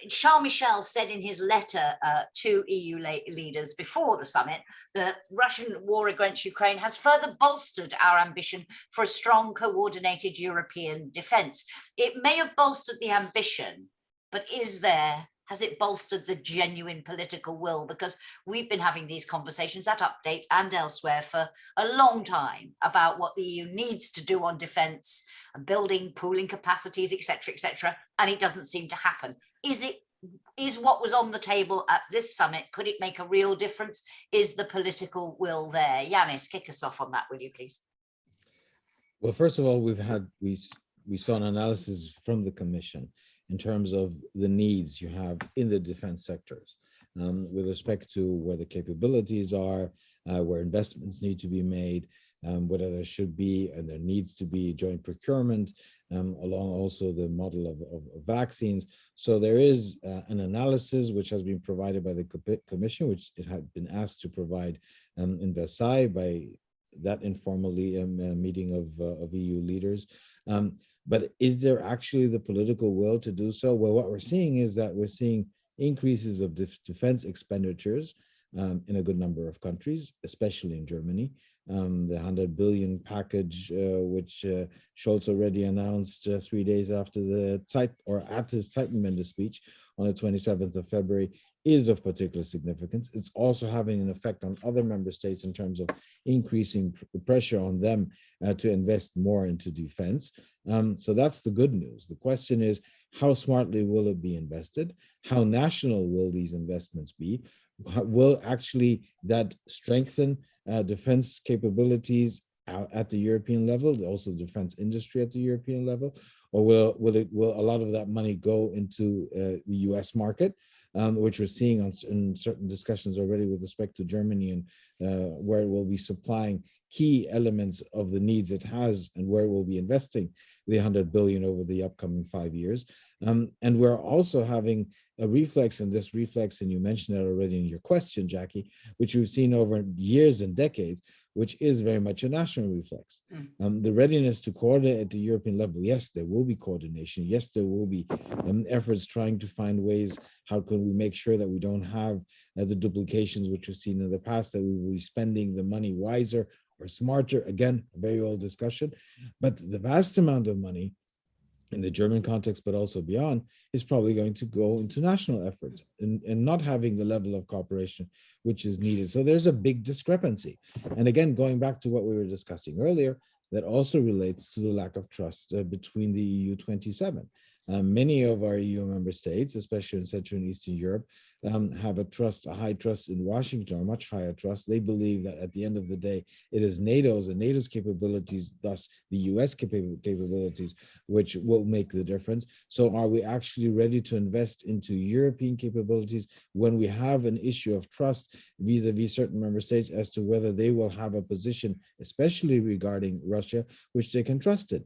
A: Charles Michel said in his letter to EU leaders before the summit, the Russian war against Ukraine has further bolstered our ambition for a strong, coordinated European defense. It may have bolstered the ambition, but has it bolstered the genuine political will? Because we've been having these conversations at Update and elsewhere for a long time about what the EU needs to do on defense and building, pooling capacities, etc., and it doesn't seem to happen. Is what was on the table at this summit, could it make a real difference? Is the political will there? Janis, kick us off on that, will you please?
B: Well, first of all, we saw an analysis from the Commission in terms of the needs you have in the defense sectors, with respect to where the capabilities are, where investments need to be made, whether there should be and there needs to be joint procurement, along also the model of vaccines. So there is an analysis which has been provided by the Commission, which it had been asked to provide in Versailles by that informally meeting of EU leaders. But is there actually the political will to do so? Well, what we're seeing is that we're seeing increases of defense expenditures in a good number of countries, especially in Germany. The 100 billion package, which Scholz already announced 3 days after at his Zeitenwende speech on the 27th of February, is of particular significance. It's also having an effect on other member states in terms of increasing pressure on them to invest more into defense. So that's the good news. The question is, how smartly will it be invested? How national will these investments be? Will actually that strengthen defense capabilities at the European level, also defense industry at the European level, or will a lot of that money go into the US market, which we're seeing in certain discussions already with respect to Germany, and where it will be supplying key elements of the needs it has, and where it will be investing the 100 billion over the upcoming 5 years. And we're also having a reflex, and this reflex, and you mentioned that already in your question, Jacki, which we've seen over years and decades, which is very much a national reflex. The readiness to coordinate at the European level, yes, there will be coordination. Yes, there will be efforts trying to find ways, how can we make sure that we don't have the duplications which we've seen in the past, that we will be spending the money wiser or smarter. Again, a very old discussion. But the vast amount of money in the German context, but also beyond, is probably going to go into national efforts and not having the level of cooperation which is needed. So there's a big discrepancy. And again, going back to what we were discussing earlier, that also relates to the lack of trust between the EU 27. Many of our EU member states, especially in Central and Eastern Europe, have a high trust in Washington, or much higher trust. They believe that at the end of the day, it is NATO's and NATO's capabilities, thus the US capabilities, which will make the difference. So are we actually ready to invest into European capabilities when we have an issue of trust vis-a-vis certain member states as to whether they will have a position, especially regarding Russia, which they can trust in?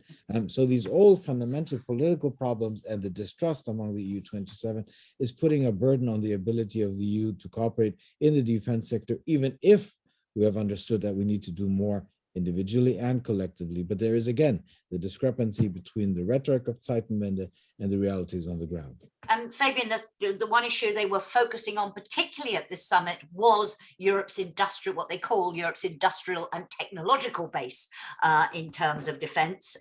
B: So these old fundamental political problems and the distrust among the EU 27 is putting a burden on the ability of the EU to cooperate in the defense sector, even if we have understood that we need to do more individually and collectively. But there is, again, the discrepancy between the rhetoric of Zeitenwende and the realities on the ground.
A: And Fabian, the one issue they were focusing on, particularly at this summit, was Europe's industrial, what they call Europe's industrial and technological base in terms of defense.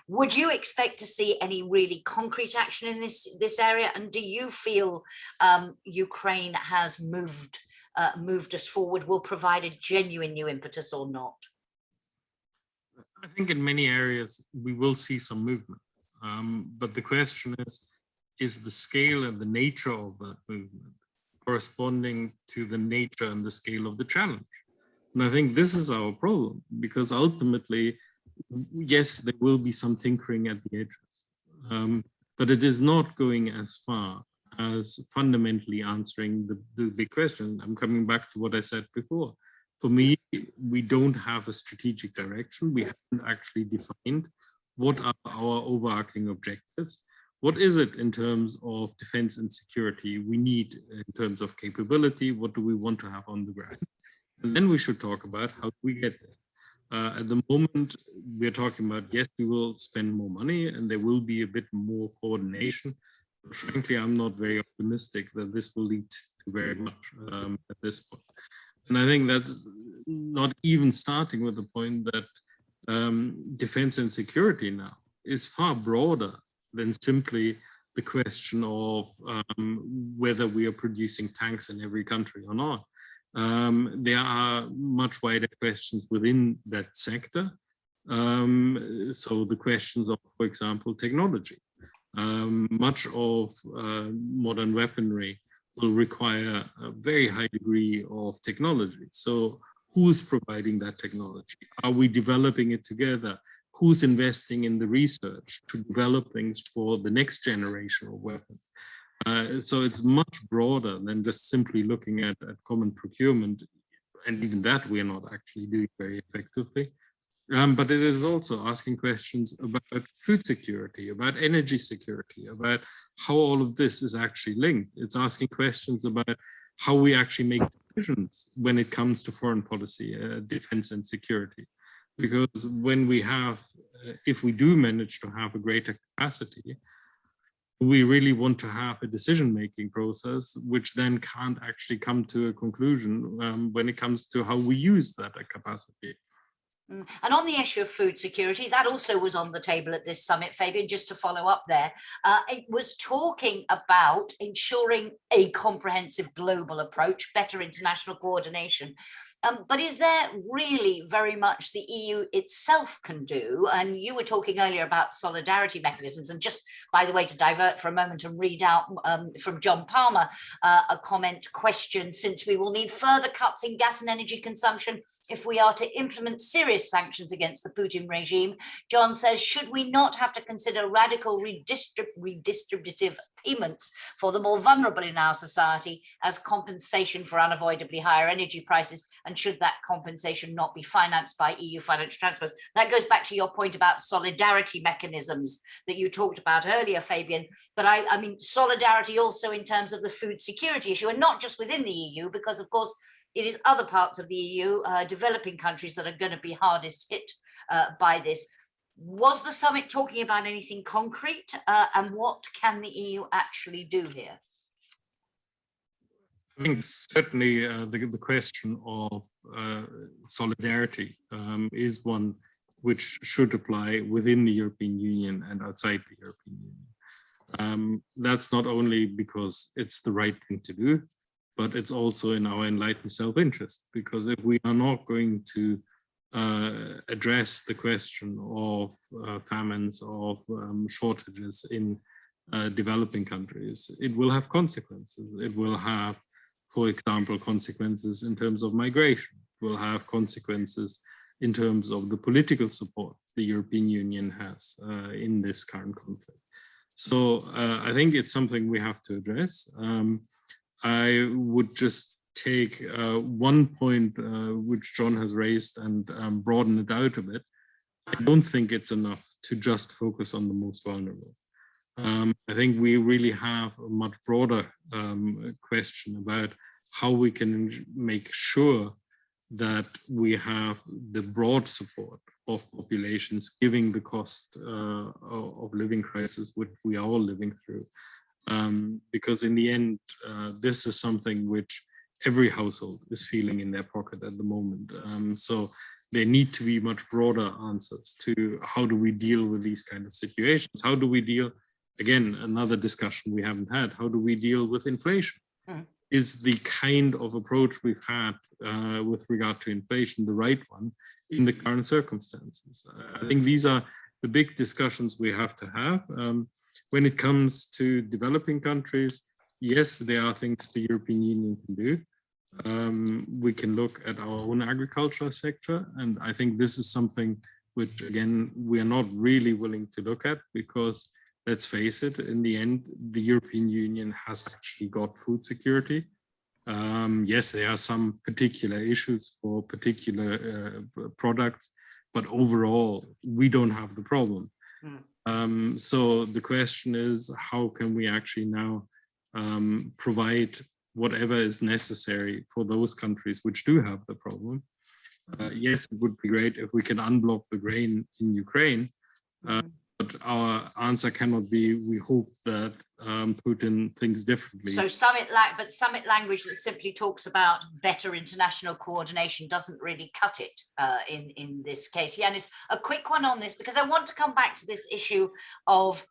A: Would you expect to see any really concrete action in this area? And do you feel Ukraine has moved us forward, will provide a genuine new impetus or not?
D: I think in many areas we will see some movement, but the question is the scale and the nature of that movement corresponding to the nature and the scale of the challenge? And I think this is our problem, because ultimately, yes, there will be some tinkering at the edges, but it is not going as far as fundamentally answering the big question. I'm coming back to what I said before. For me, we don't have a strategic direction. We haven't actually defined what are our overarching objectives. What is it in terms of defense and security we need in terms of capability? What do we want to have on the ground? And then we should talk about how we get there. At the moment, we're talking about, yes, we will spend more money and there will be a bit more coordination. But frankly, I'm not very optimistic that this will lead to very much at this point. And I think that's not even starting with the point that defense and security now is far broader than simply the question of whether we are producing tanks in every country or not. There are much wider questions within that sector. So the questions of, for example, technology. Much of modern weaponry will require a very high degree of technology. So who's providing that technology? Are we developing it together? Who's investing in the research to develop things for the next generation of weapons? So it's much broader than just simply looking at common procurement. And even that we are not actually doing very effectively. But it is also asking questions about food security, about energy security, about how all of this is actually linked. It's asking questions about how we actually make decisions when it comes to foreign policy, defense and security. Because when we have, if we do manage to have a greater capacity, we really want to have a decision-making process, which then can't actually come to a conclusion when it comes to how we use that capacity.
A: And on the issue of food security, that also was on the table at this summit, Fabian, just to follow up there. It was talking about ensuring a comprehensive global approach, better international coordination. But is there really very much the EU itself can do? And you were talking earlier about solidarity mechanisms. And just, by the way, to divert for a moment and read out from John Palmer, a question, since we will need further cuts in gas and energy consumption if we are to implement serious sanctions against the Putin regime. John says, should we not have to consider radical redistributive payments for the more vulnerable in our society as compensation for unavoidably higher energy prices? And should that compensation not be financed by EU financial transfers? That goes back to your point about solidarity mechanisms that you talked about earlier, Fabian. But I mean, solidarity also in terms of the food security issue, and not just within the EU, because of course, it is other parts of the EU, developing countries, that are going to be hardest hit by this. Was the summit talking about anything concrete, and what can the EU actually do here?
D: I think certainly the question of solidarity is one which should apply within the European Union and outside the European Union. That's not only because it's the right thing to do, but it's also in our enlightened self-interest, because if we are not going to address the question of famines, of shortages in developing countries, it will have consequences. It will have, for example, consequences in terms of migration. It will have consequences in terms of the political support the European Union has in this current conflict. So I think it's something we have to address. I would just take one point which John has raised and broaden it out a bit. I don't think it's enough to just focus on the most vulnerable. I think we really have a much broader question about how we can make sure that we have the broad support of populations, given the cost of living crisis which we are all living through. Because in the end, this is something which every household is feeling in their pocket at the moment. So there need to be much broader answers to how do we deal with these kind of situations? How do we deal, again, another discussion we haven't had, how do we deal with inflation? Is the kind of approach we've had with regard to inflation the right one in the current circumstances? I think these are the big discussions we have to have. When it comes to developing countries, yes, there are things the European Union can do. We can look at our own agricultural sector, and I think this is something which, again, we are not really willing to look at, because let's face it, in the end, the European Union has actually got food security. Yes, there are some particular issues for particular products, but overall, we don't have the problem. So the question is, how can we actually now provide whatever is necessary for those countries which do have the problem? Yes, it would be great if we can unblock the grain in Ukraine, but our answer cannot be, we hope that Putin thinks differently.
A: So summit language that simply talks about better international coordination doesn't really cut it in this case. Janis, a quick one on this, because I want to come back to this issue of,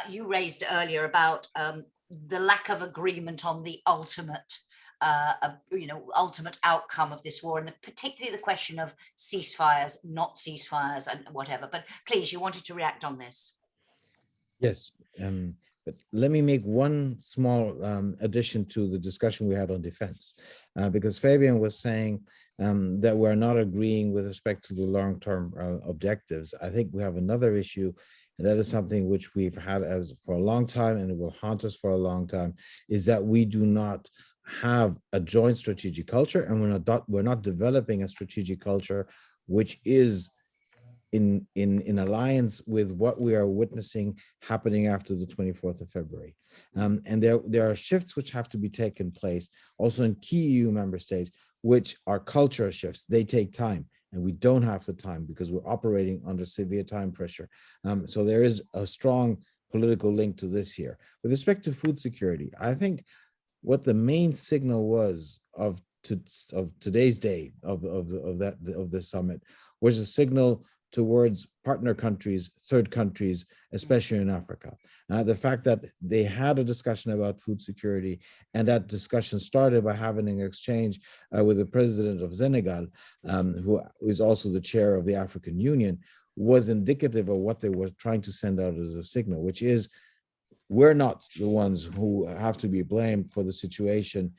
A: you raised earlier about the lack of agreement on the ultimate ultimate outcome of this war, and particularly the question of ceasefires, not ceasefires, and whatever. But please, you wanted to react on this.
B: Yes, but let me make one small addition to the discussion we had on defense, because Fabian was saying that we're not agreeing with respect to the long-term objectives. I think we have another issue, and that is something which we've had for a long time, and it will haunt us for a long time, is that we do not have a joint strategic culture, and we're not developing a strategic culture which is in alliance with what we are witnessing happening after the 24th of February. And there are shifts which have to be taken place also in key EU member states, which are cultural shifts. They take time, and we don't have the time because we're operating under severe time pressure. So there is a strong political link to this here. With respect to food security, I think what the main signal was of today's day of the summit was a signal towards partner countries, third countries, especially in Africa. The fact that they had a discussion about food security, and that discussion started by having an exchange with the president of Senegal, who is also the chair of the African Union, was indicative of what they were trying to send out as a signal, which is we're not the ones who have to be blamed for the situation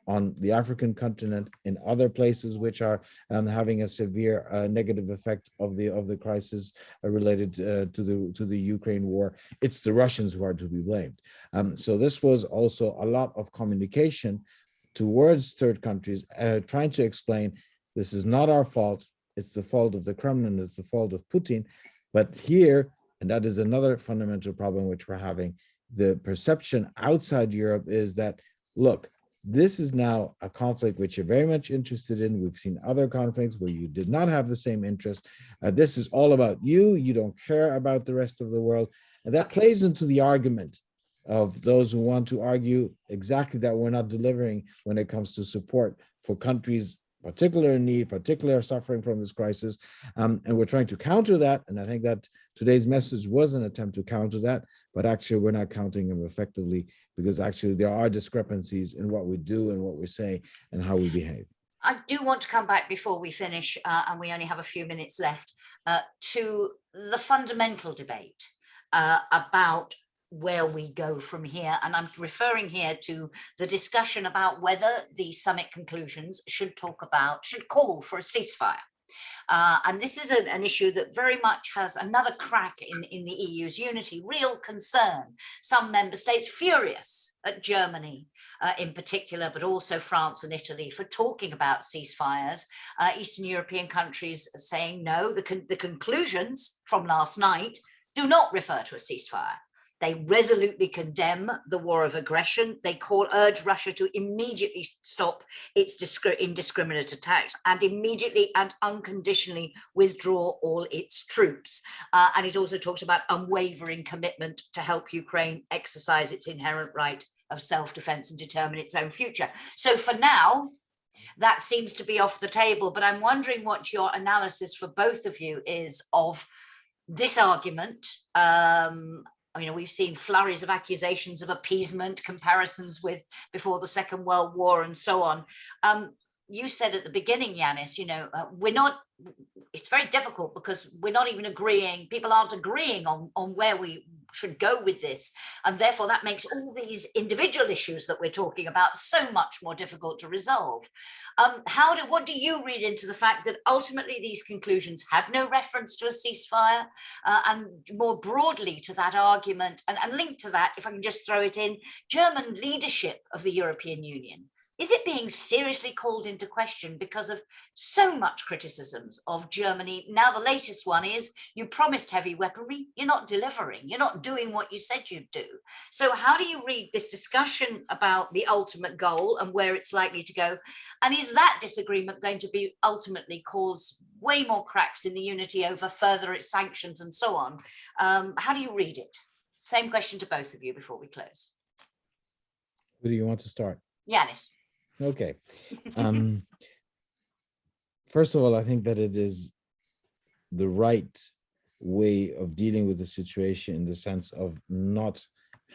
B: on the African continent, in other places which are having a severe negative effect of the crisis related to the Ukraine war. It's the Russians who are to be blamed. So this was also a lot of communication towards third countries, trying to explain this is not our fault. It's the fault of the Kremlin. It's the fault of Putin. But here, and that is another fundamental problem which we're having, the perception outside Europe is that, look, this is now a conflict which you're very much interested in. We've seen other conflicts where you did not have the same interest. This is all about you. You don't care about the rest of the world. And that plays into the argument of those who want to argue exactly that we're not delivering when it comes to support for countries particular in need, particular suffering from this crisis. And we're trying to counter that. And I think that today's message was an attempt to counter that, but actually we're not countering them effectively, because actually there are discrepancies in what we do and what we say and how we behave.
A: I do want to come back before we finish, and we only have a few minutes left, to the fundamental debate about where we go from here. And I'm referring here to the discussion about whether the summit conclusions should call for a ceasefire. And this is an issue that very much has another crack in the EU's unity, real concern. Some member states furious at Germany in particular, but also France and Italy for talking about ceasefires. Eastern European countries saying no, the conclusions from last night do not refer to a ceasefire. They resolutely condemn the war of aggression. They urge Russia to immediately stop its indiscriminate attacks and immediately and unconditionally withdraw all its troops. And it also talks about unwavering commitment to help Ukraine exercise its inherent right of self-defense and determine its own future. So for now, that seems to be off the table. But I'm wondering what your analysis for both of you is of this argument. We've seen flurries of accusations of appeasement, comparisons with before the Second World War and so on. You said at the beginning, Janis, it's very difficult because we're not even agreeing, people aren't agreeing on where we should go with this. And therefore that makes all these individual issues that we're talking about so much more difficult to resolve. What do you read into the fact that ultimately these conclusions had no reference to a ceasefire, and more broadly to that argument, and linked to that, if I can just throw it in, German leadership of the European Union? Is it being seriously called into question because of so much criticisms of Germany? Now, the latest one is you promised heavy weaponry, you're not delivering, you're not doing what you said you'd do. So how do you read this discussion about the ultimate goal and where it's likely to go? And is that disagreement going to be ultimately cause way more cracks in the unity over further sanctions and so on? How do you read it? Same question to both of you before we close.
B: Who do you want to start?
A: Janis.
B: Okay. First of all, I think that it is the right way of dealing with the situation in the sense of not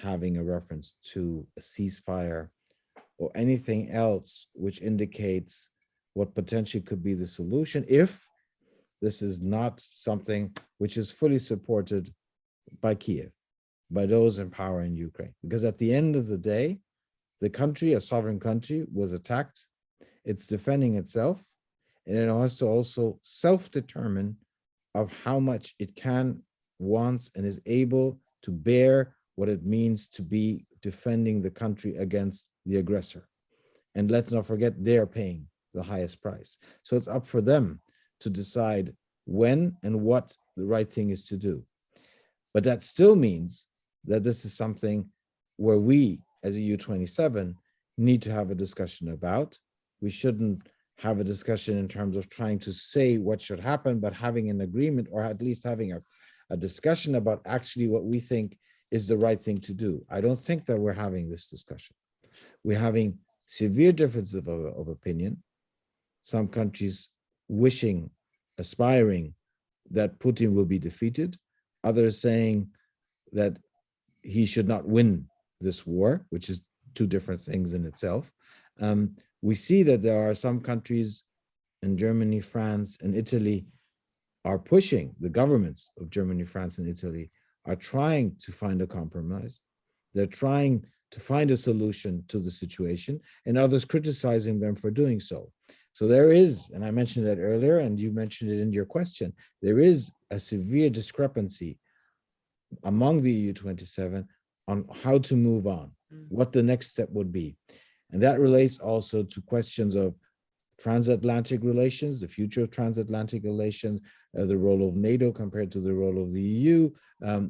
B: having a reference to a ceasefire or anything else which indicates what potentially could be the solution if this is not something which is fully supported by Kiev, by those in power in Ukraine. Because at the end of the day, the country, a sovereign country, was attacked. It's defending itself, and it has to also self-determine of how much it can, wants, and is able to bear what it means to be defending the country against the aggressor. And let's not forget, they're paying the highest price. So it's up for them to decide when and what the right thing is to do. But that still means that this is something where we, as EU27, need to have a discussion about. We shouldn't have a discussion in terms of trying to say what should happen, but having an agreement, or at least having a discussion about actually what we think is the right thing to do. I don't think that we're having this discussion. We're having severe differences of opinion. Some countries wishing, aspiring that Putin will be defeated, others saying that he should not win this war, which is two different things in itself. We see that there are some countries in Germany, France, and Italy are pushing, the governments of Germany, France, and Italy are trying to find a compromise. They're trying to find a solution to the situation, and others criticizing them for doing so. So there is, and I mentioned that earlier, and you mentioned it in your question, there is a severe discrepancy among the EU27 on how to move on, what the next step would be. And that relates also to questions of transatlantic relations, the future of transatlantic relations, the role of NATO compared to the role of the EU,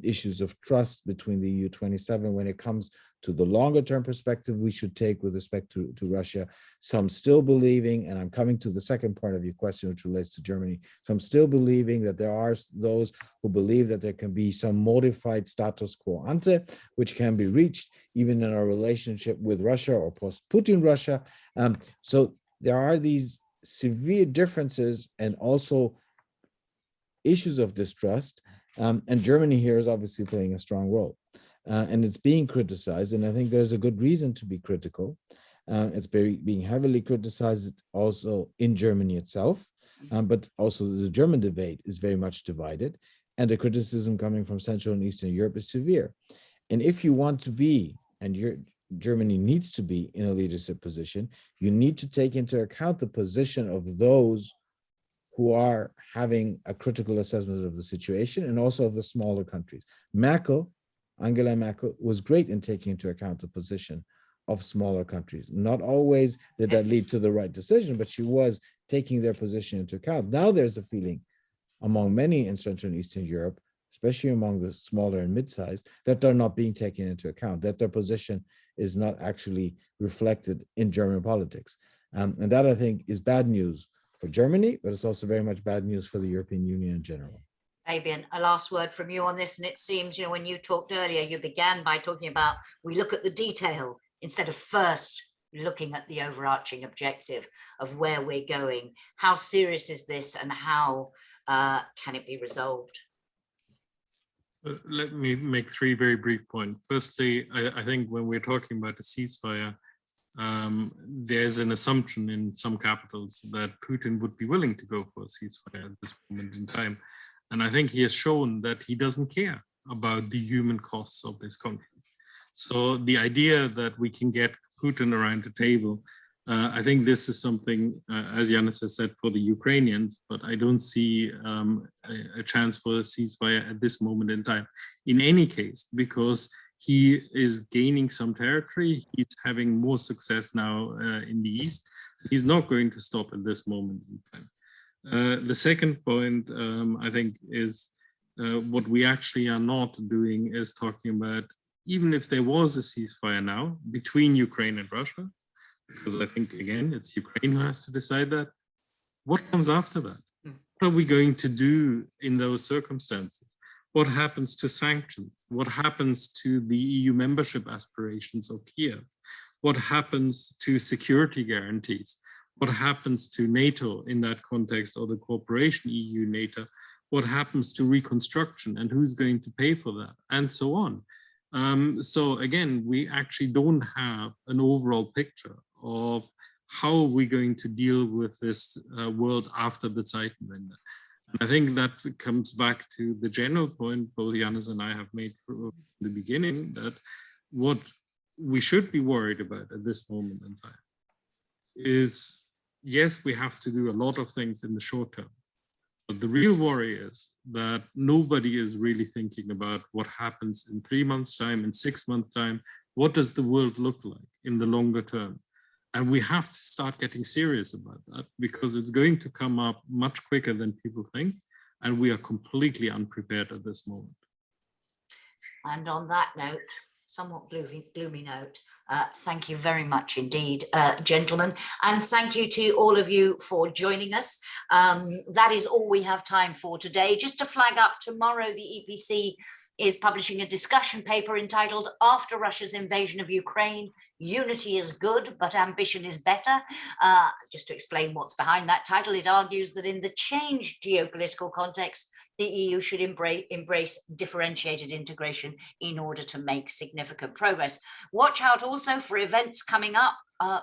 B: issues of trust between the EU27 when it comes to the longer term perspective we should take with respect to Russia. Some still believing, and I'm coming to the second part of your question, which relates to Germany, some still believing that there are those who believe that there can be some modified status quo ante, which can be reached even in our relationship with Russia or post-Putin Russia. So there are these severe differences and also issues of distrust. And Germany here is obviously playing a strong role. And it's being criticized, and I think there's a good reason to be critical. It's being heavily criticized also in Germany itself, but also the German debate is very much divided, and the criticism coming from Central and Eastern Europe is severe. And if you want to be, and Germany needs to be in a leadership position, you need to take into account the position of those who are having a critical assessment of the situation and also of the smaller countries. Angela Merkel was great in taking into account the position of smaller countries. Not always did that lead to the right decision, but she was taking their position into account. Now there's a feeling among many in Central and Eastern Europe, especially among the smaller and mid-sized, that they're not being taken into account, that their position is not actually reflected in German politics. And that, I think, is bad news for Germany, but it's also very much bad news for the European Union in general.
A: Fabian, a last word from you on this. And it seems, when you talked earlier, you began by talking about we look at the detail instead of first looking at the overarching objective of where we're going. How serious is this, and how can it be resolved?
D: Let me make three very brief points. Firstly, I think when we're talking about a ceasefire, there's an assumption in some capitals that Putin would be willing to go for a ceasefire at this moment in time. And I think he has shown that he doesn't care about the human costs of this conflict. So the idea that we can get Putin around the table, I think this is something, as Janis has said, for the Ukrainians, but I don't see a chance for a ceasefire at this moment in time. In any case, because he is gaining some territory, he's having more success now in the East. He's not going to stop at this moment in time. The second point, I think, is what we actually are not doing is talking about, even if there was a ceasefire now between Ukraine and Russia, because I think, again, it's Ukraine who has to decide that, what comes after that? What are we going to do in those circumstances? What happens to sanctions? What happens to the EU membership aspirations of Kiev? What happens to security guarantees? What happens to NATO in that context, or the cooperation EU-NATO? What happens to reconstruction, and who's going to pay for that, and so on? So again, we actually don't have an overall picture of how we're going to deal with this world after the Zeitenwende. And I think that comes back to the general point both Janis and I have made from the beginning, that what we should be worried about at this moment in time is, yes, we have to do a lot of things in the short term, but the real worry is that nobody is really thinking about what happens in 3 months' time, in 6 months' time. What does the world look like in the longer term? And we have to start getting serious about that, because it's going to come up much quicker than people think. and we are completely unprepared at this moment.
A: And on that note, somewhat gloomy note, thank you very much indeed, gentlemen, and thank you to all of you for joining us. That is all we have time for today. Just to flag up, tomorrow the EPC is publishing a discussion paper entitled "After Russia's Invasion of Ukraine, Unity is Good, but Ambition is Better." Just to explain what's behind that title, it argues that in the changed geopolitical context, the EU should embrace differentiated integration in order to make significant progress. Watch out also for events coming up,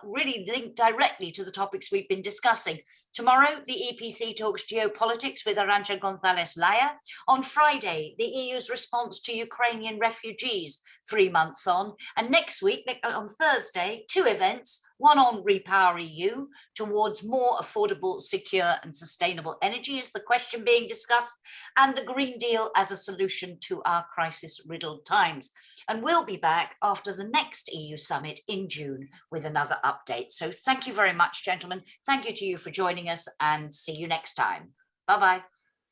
A: really linked directly to the topics we've been discussing. Tomorrow, the EPC talks geopolitics with Arantxa González Laya. On Friday, the EU's response to Ukrainian refugees 3 months on. And next week, on Thursday, 2 events, one on Repower EU, towards more affordable, secure and sustainable energy is the question being discussed, and the Green Deal as a solution to our crisis-riddled times. And we'll be back after the next EU summit in June with another update. So thank you very much, gentlemen. Thank you to you for joining us, and see you next time. Bye-bye.